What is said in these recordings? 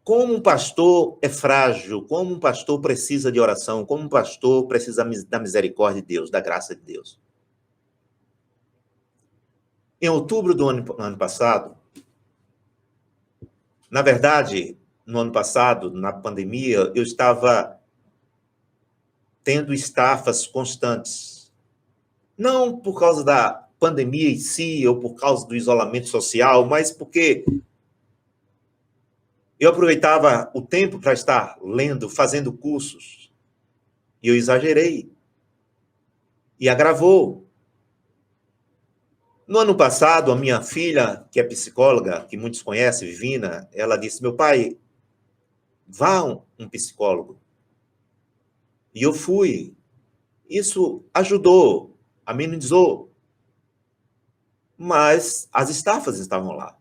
como um pastor é frágil, como um pastor precisa de oração, como um pastor precisa da misericórdia de Deus, da graça de Deus. Em outubro do ano passado, na verdade, no ano passado, na pandemia, eu estava tendo estafas constantes. Não por causa da pandemia em si, ou por causa do isolamento social, mas porque eu aproveitava o tempo para estar lendo, fazendo cursos, e eu exagerei. E agravou. No ano passado, a minha filha, que é psicóloga, que muitos conhecem, Vivina, ela disse, meu pai, vá a um psicólogo. E eu fui. Isso ajudou, amenizou. Mas as estafas estavam lá.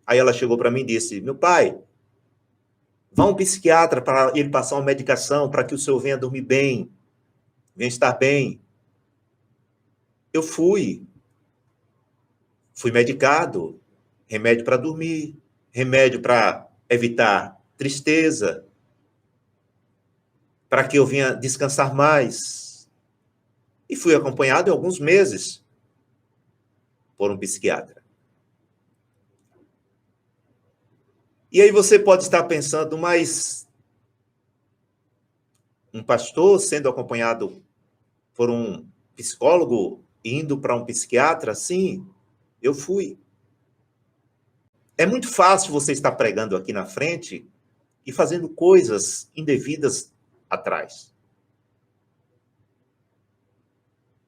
Aí ela chegou para mim e disse, meu pai, vá a um psiquiatra para ele passar uma medicação para que o senhor venha dormir bem, venha estar bem. Eu fui medicado, remédio para dormir, remédio para evitar tristeza, para que eu venha descansar mais. E fui acompanhado em alguns meses por um psiquiatra. E aí você pode estar pensando, mas um pastor sendo acompanhado por um psicólogo, indo para um psiquiatra? Sim, eu fui. É muito fácil você estar pregando aqui na frente e fazendo coisas indevidas atrás.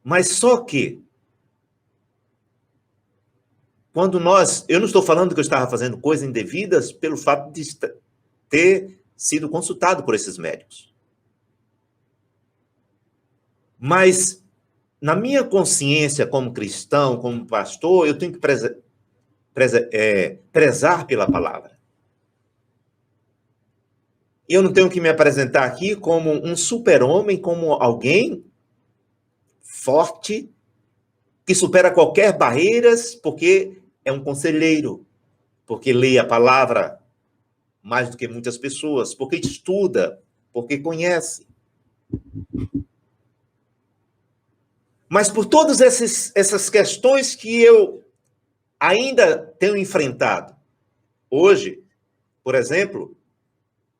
Mas só que, quando eu não estou falando que eu estava fazendo coisas indevidas pelo fato de ter sido consultado por esses médicos. Mas, na minha consciência como cristão, como pastor, eu tenho que prezar pela palavra. Eu não tenho que me apresentar aqui como um super-homem, como alguém forte, que supera qualquer barreiras, porque é um conselheiro, porque lê a palavra mais do que muitas pessoas, porque estuda, porque conhece. Mas por todas essas questões que eu ainda tenho enfrentado, hoje, por exemplo,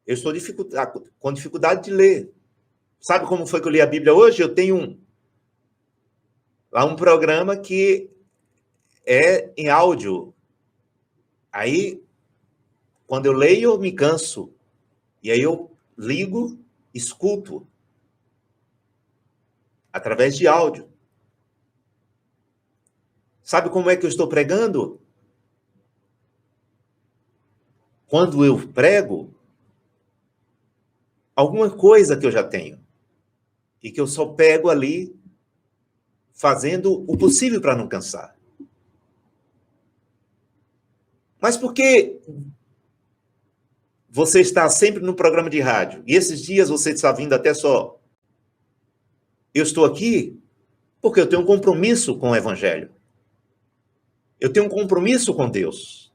eu estou com dificuldade de ler. Sabe como foi que eu li a Bíblia hoje? Eu tenho lá um programa que é em áudio. Aí, quando eu leio, eu me canso. E aí eu ligo, escuto, através de áudio. Sabe como é que eu estou pregando? Quando eu prego, alguma coisa que eu já tenho. E que eu só pego ali, fazendo o possível para não cansar. Mas por que você está sempre no programa de rádio? E esses dias você está vindo até só. Eu estou aqui porque eu tenho um compromisso com o Evangelho. Eu tenho um compromisso com Deus.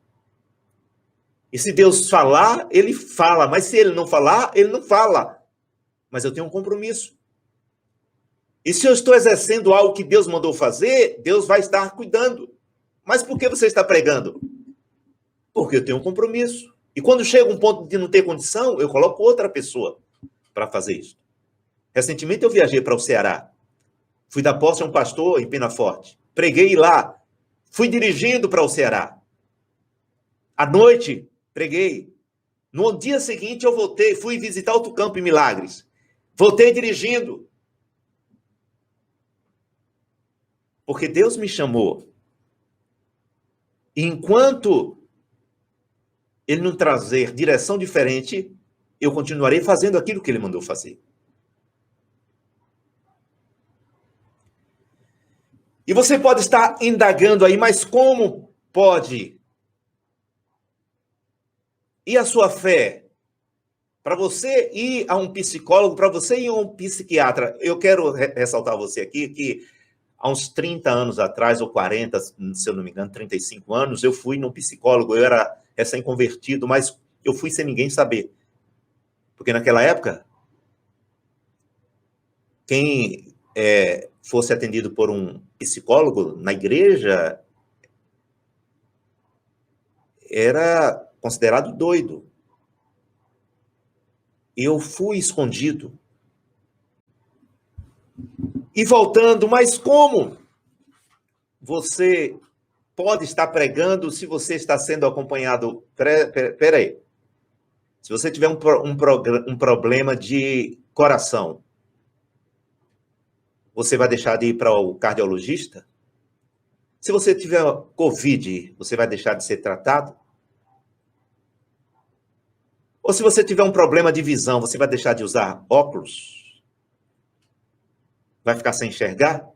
E se Deus falar, ele fala. Mas se ele não falar, ele não fala. Mas eu tenho um compromisso. E se eu estou exercendo algo que Deus mandou fazer, Deus vai estar cuidando. Mas por que você está pregando? Porque eu tenho um compromisso. E quando chega um ponto de não ter condição, eu coloco outra pessoa para fazer isso. Recentemente eu viajei para o Ceará. Fui dar posse a um pastor em Penaforte. Preguei lá. Fui dirigindo para o Ceará. À noite, preguei. No dia seguinte eu voltei, fui visitar outro campo em Milagres. Voltei dirigindo. Porque Deus me chamou. E enquanto Ele não trazer direção diferente, eu continuarei fazendo aquilo que Ele mandou fazer. E você pode estar indagando aí, mas como pode? E a sua fé? Para você ir a um psicólogo, para você ir a um psiquiatra, eu quero ressaltar a você aqui que há uns 30 anos atrás, ou 40, se eu não me engano, 35 anos, eu fui num psicólogo, eu era recém-convertido, mas eu fui sem ninguém saber. Porque naquela época, quem fosse atendido por um psicólogo na igreja era considerado doido. Eu fui escondido. E voltando, mas como você pode estar pregando se você está sendo acompanhado? Peraí. Se você tiver um problema de coração, você vai deixar de ir para o cardiologista? Se você tiver Covid, você vai deixar de ser tratado? Ou se você tiver um problema de visão, você vai deixar de usar óculos? Vai ficar sem enxergar?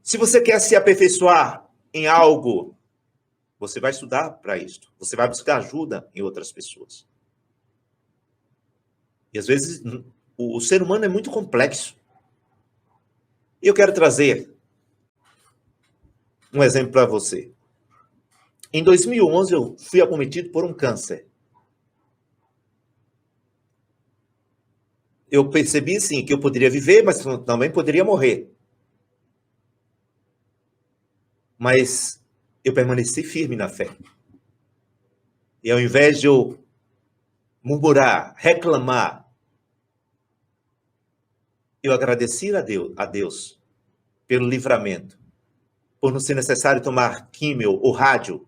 Se você quer se aperfeiçoar em algo, você vai estudar para isso. Você vai buscar ajuda em outras pessoas. E às vezes o ser humano é muito complexo. E eu quero trazer um exemplo para você. Em 2011, eu fui acometido por um câncer. Eu percebi, sim, que eu poderia viver, mas também poderia morrer. Mas eu permaneci firme na fé. E ao invés de eu murmurar, reclamar, eu agradeci a Deus pelo livramento, por não ser necessário tomar químio ou rádio.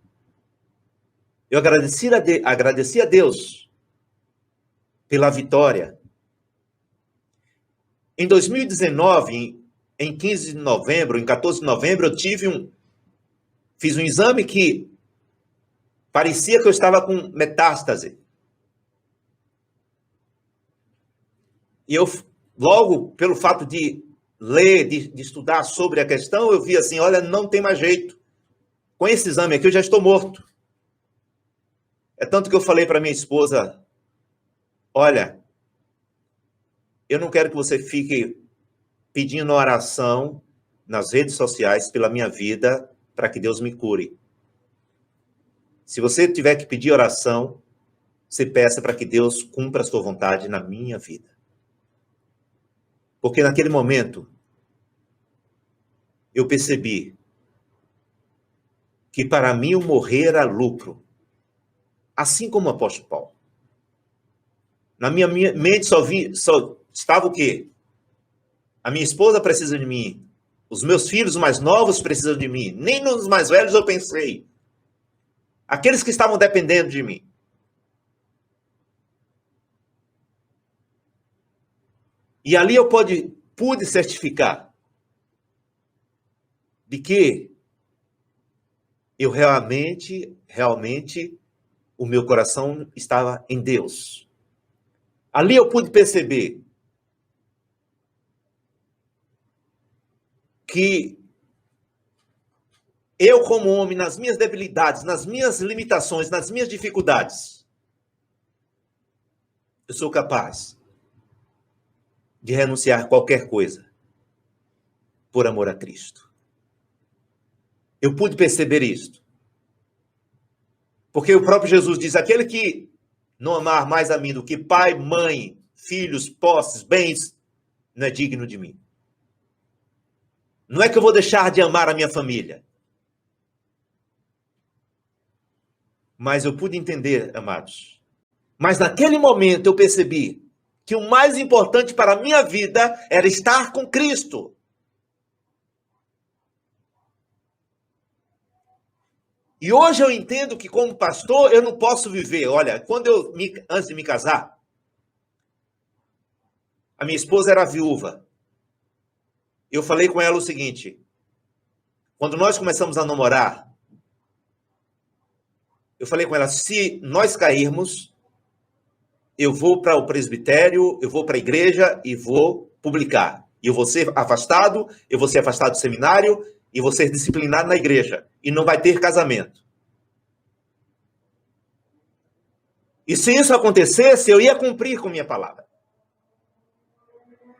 Eu agradeci a Deus pela vitória. Em 2019, em 15 de novembro, em 14 de novembro, eu fiz um exame que parecia que eu estava com metástase. E eu, logo, pelo fato de ler, de estudar sobre a questão, eu vi assim, olha, não tem mais jeito. Com esse exame aqui, eu já estou morto. É tanto que eu falei para minha esposa, olha, eu não quero que você fique pedindo oração nas redes sociais pela minha vida para que Deus me cure. Se você tiver que pedir oração, você peça para que Deus cumpra a sua vontade na minha vida. Porque naquele momento, eu percebi que para mim o morrer era lucro. Assim como o apóstolo Paulo. Na minha mente só estava o quê? A minha esposa precisa de mim. Os meus filhos mais novos precisam de mim. Nem nos mais velhos eu pensei. Aqueles que estavam dependendo de mim. E ali eu pude certificar de que eu realmente, o meu coração estava em Deus. Ali eu pude perceber que eu, como homem, nas minhas debilidades, nas minhas limitações, nas minhas dificuldades, eu sou capaz de renunciar a qualquer coisa por amor a Cristo. Eu pude perceber isto. Porque o próprio Jesus diz, aquele que não amar mais a mim do que pai, mãe, filhos, posses, bens, não é digno de mim. Não é que eu vou deixar de amar a minha família. Mas eu pude entender, amados. Mas naquele momento eu percebi que o mais importante para a minha vida era estar com Cristo. E hoje eu entendo que como pastor eu não posso viver. Olha, antes de me casar, a minha esposa era viúva. Eu falei com ela o seguinte, quando nós começamos a namorar, eu falei com ela, se nós cairmos, eu vou para o presbitério, eu vou para a igreja e vou publicar. E eu vou ser afastado do seminário e vou ser disciplinado na igreja. E não vai ter casamento. E se isso acontecesse, eu ia cumprir com minha palavra.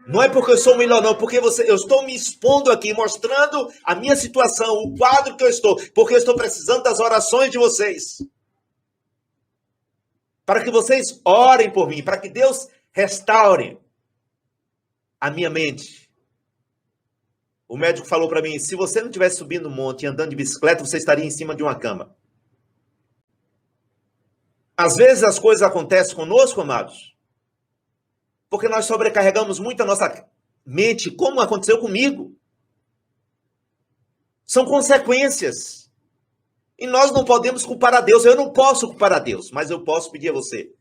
Não é porque eu sou melhor, não, porque eu estou me expondo aqui, mostrando a minha situação, o quadro que eu estou, porque eu estou precisando das orações de vocês. Para que vocês orem por mim, para que Deus restaure a minha mente. O médico falou para mim, se você não estivesse subindo o monte e andando de bicicleta, você estaria em cima de uma cama. Às vezes as coisas acontecem conosco, amados, porque nós sobrecarregamos muito a nossa mente, como aconteceu comigo. São consequências. E nós não podemos culpar a Deus. Eu não posso culpar a Deus, mas eu posso pedir a você.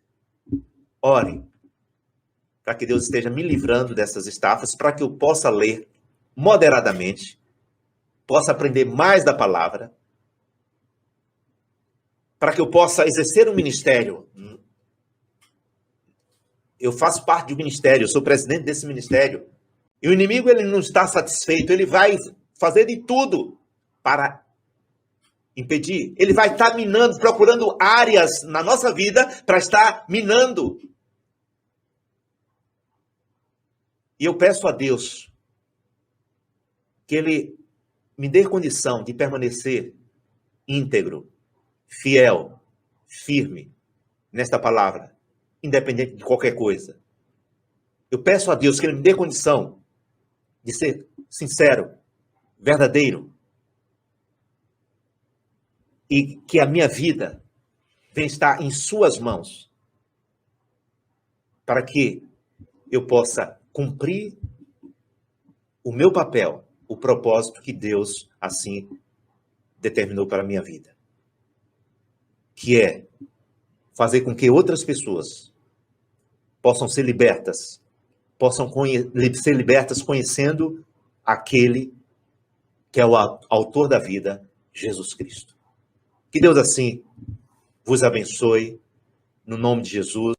Ore, para que Deus esteja me livrando dessas estafas, para que eu possa ler moderadamente, possa aprender mais da palavra, para que eu possa exercer um ministério. Eu faço parte de um ministério, eu sou presidente desse ministério. E o inimigo, ele não está satisfeito, ele vai fazer de tudo para impedir. Ele vai estar minando, procurando áreas na nossa vida para estar minando. E eu peço a Deus que Ele me dê condição de permanecer íntegro, fiel, firme nesta palavra, independente de qualquer coisa. Eu peço a Deus que Ele me dê condição de ser sincero, verdadeiro, e que a minha vida venha estar em suas mãos, para que eu possa cumprir o meu papel, o propósito que Deus assim determinou para a minha vida, que é fazer com que outras pessoas possam ser libertas, possam ser libertas conhecendo aquele que é o autor da vida, Jesus Cristo. Que Deus assim vos abençoe, no nome de Jesus.